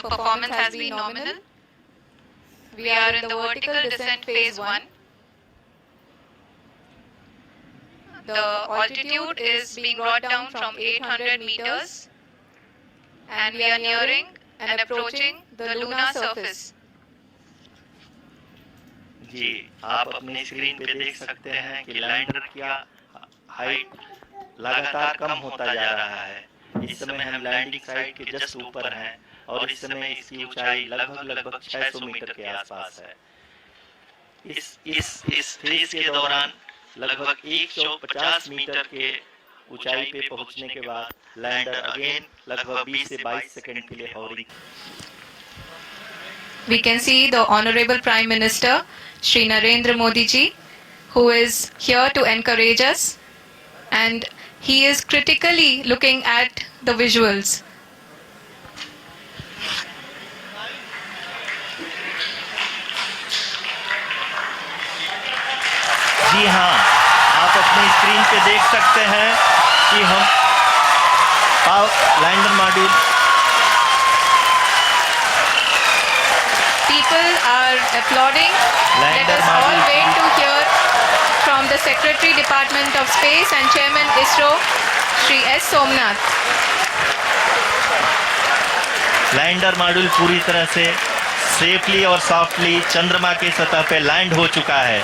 performance has been nominal. We are in the vertical descent phase 1. The altitude is being brought down from 800 meters and we are nearing and approaching the lunar surface. जी, आप अपनी screen पे देख सकते हैं कि lander की height लगातार कम होता जा रहा है। इस समय हम लैंडिंग साइट के जस्ट ऊपर हैं और इस समय इसकी ऊंचाई लगभग 600 मीटर के आसपास है। इस फेज के दौरान लगभग 150 मीटर के ऊंचाई पे पहुंचने के बाद लैंडर अगेन लगभग 20 से 22 सेकंड के लिए hovering. We can see the Honorable Prime Minister, Shri Narendra Modi ji, who is here to encourage us, and he is critically looking at the visuals. जी हाँ, आप अपनी स्क्रीन पे देख सकते हैं कि हम lander module. People are applauding. Let us all wait to hear from the Secretary Department of Space and Chairman ISRO, Shri S. Somnath. Lander module पूरी तरह से सेफली और सॉफ्टली चंद्रमा के सतह पे लैंड हो चुका है।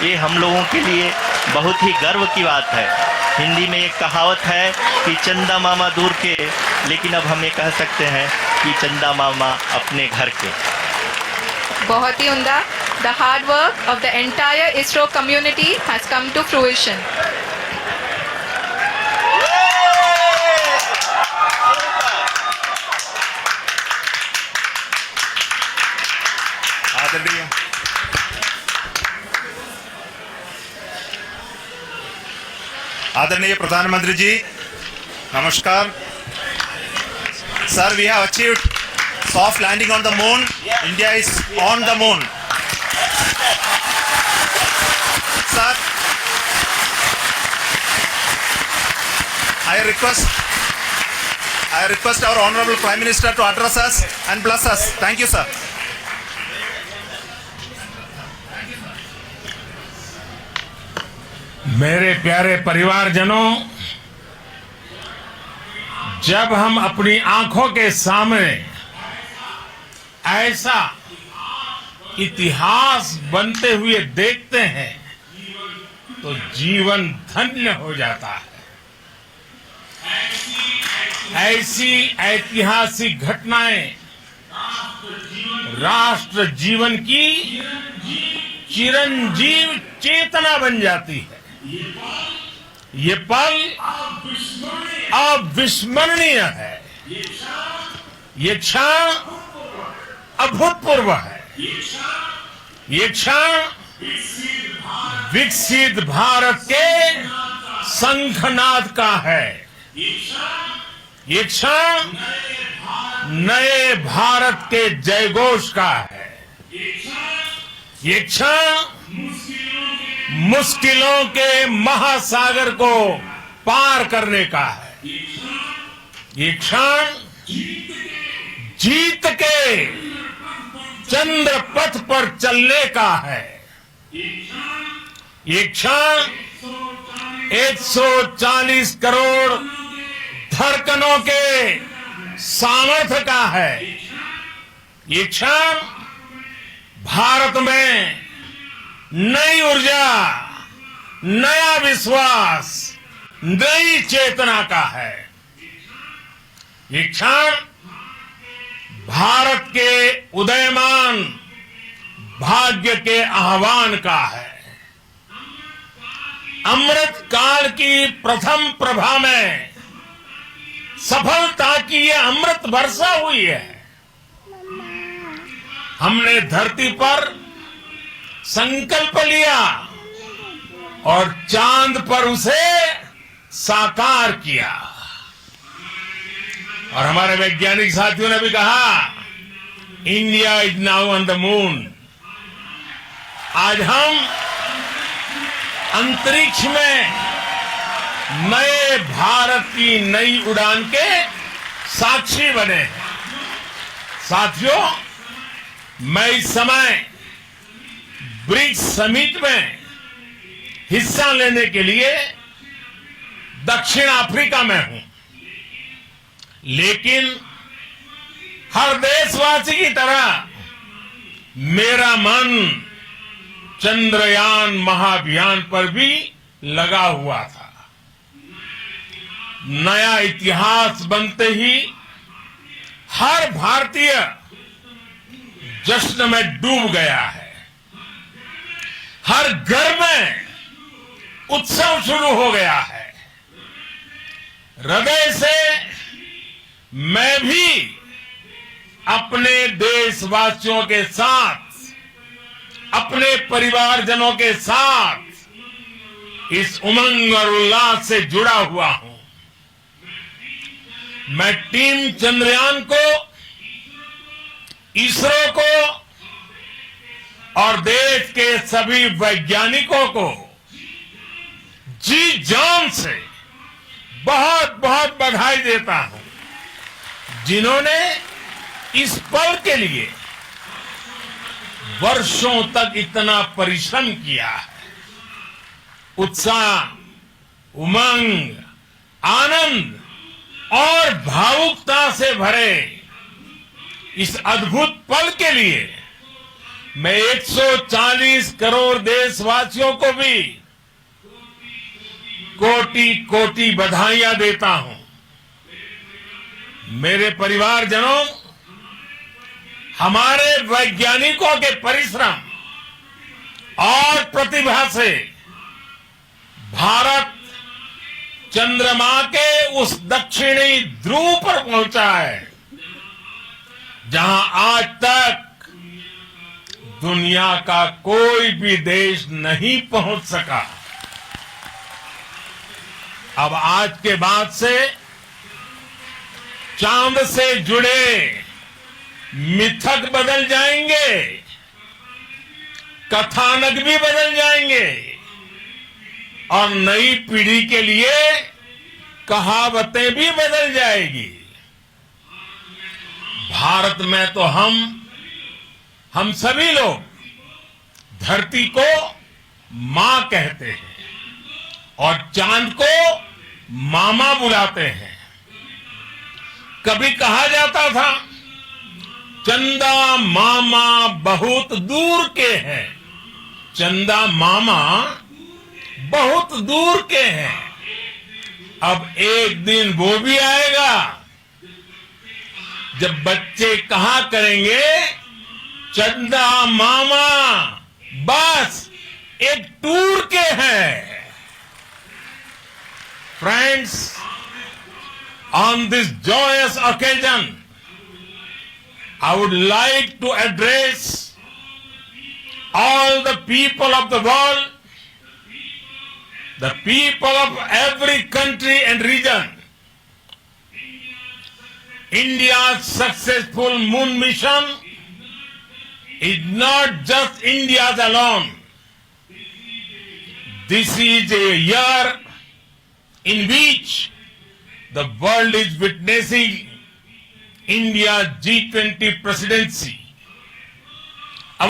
ये हम लोगों के लिए बहुत ही गर्व की बात है। हिंदी में एक कहावत है कि चंदा मामा दूर के, लेकिन अब हम ये कह सकते हैं कि चंदा मामा अपने घर के। बहुत ही उम्दा। The hard work of the entire ISRO community has come to fruition. आदरणीय प्रधानमंत्री जी, नमस्कार। Sir, we have achieved soft landing on the moon. India is on the moon. Sir, I request our Honorable Prime Minister to address us and bless us. Thank you, sir. मेरे प्यारे परिवारजनों, जब हम अपनी आंखों के सामने ऐसा इतिहास बनते हुए देखते हैं तो जीवन धन्य हो जाता है। ऐसी ऐतिहासिक घटनाएं राष्ट्र जीवन की चिरंजीव चेतना बन जाती है। ये पल अविस्मरणीय है। ये क्षण अभूतपूर्व है। ये क्षण विकसित भारत के शंखनाद का है। ये क्षण नए भारत के जयघोष का है। ये क्षण मुश्किलों के महासागर को पार करने का है। ये क्षण जीत के चंद्र पथ पर चलने का है। ये क्षण 140 करोड़ धड़कनों के सामर्थ्य का है। ये क्षण भारत में नई ऊर्जा, नया विश्वास, नई चेतना का है। ये क्षण भारत के उदयमान भाग्य के आह्वान का है। अमृत काल की प्रथम प्रभा में सफलता की ये अमृत वर्षा हुई है। हमने धरती पर संकल्प लिया और चांद पर उसे साकार किया। और हमारे वैज्ञानिक साथियों ने भी कहा, India is now on the moon. आज हम अंतरिक्ष में नए भारत की नई उड़ान के साक्षी बने हैं। साथियों, मैं इस समय ब्रिक्स समिट में हिस्सा लेने के लिए दक्षिण अफ्रीका में हूं, लेकिन हर देशवासी की तरह मेरा मन चंद्रयान महाअभियान पर भी लगा हुआ था। नया इतिहास बनते ही हर भारतीय जश्न में डूब गया है। हर घर में उत्सव शुरू हो गया है। हृदय से मैं भी अपने देशवासियों के साथ, अपने परिवारजनों के साथ इस उमंग और उल्लास से जुड़ा हुआ हूं। मैं टीम चंद्रयान को, इसरो को और देश के सभी वैज्ञानिकों को जी जान से बहुत बहुत बधाई देता हूं, जिन्होंने इस पल के लिए वर्षों तक इतना परिश्रम किया है। उत्साह, उमंग, आनंद और भावुकता से भरे इस अद्भुत पल के लिए मैं 140 करोड़ देशवासियों को भी कोटि कोटि बधाइयां देता हूं। मेरे परिवारजनों, हमारे वैज्ञानिकों के परिश्रम और प्रतिभा से भारत चंद्रमा के उस दक्षिणी ध्रुव पर पहुंचा है, जहां आज तक दुनिया का कोई भी देश नहीं पहुंच सका। अब आज के बाद से चांद से जुड़े मिथक बदल जाएंगे, कथानक भी बदल जाएंगे और नई पीढ़ी के लिए कहावतें भी बदल जाएगी। भारत में तो हम सभी लोग धरती को मां कहते हैं और चांद को मामा बुलाते हैं। कभी कहा जाता था, चंदा मामा बहुत दूर के हैं। चंदा मामा बहुत दूर के हैं। अब एक दिन वो भी आएगा जब बच्चे कहा करेंगे, चंदा मामा बस एक टूर के हैं। Friends, on this joyous occasion, I would like to address all the people of the world, the people of every country and region. India's successful moon mission is not just India's alone. This is a year in which the world is witnessing India's G20 presidency.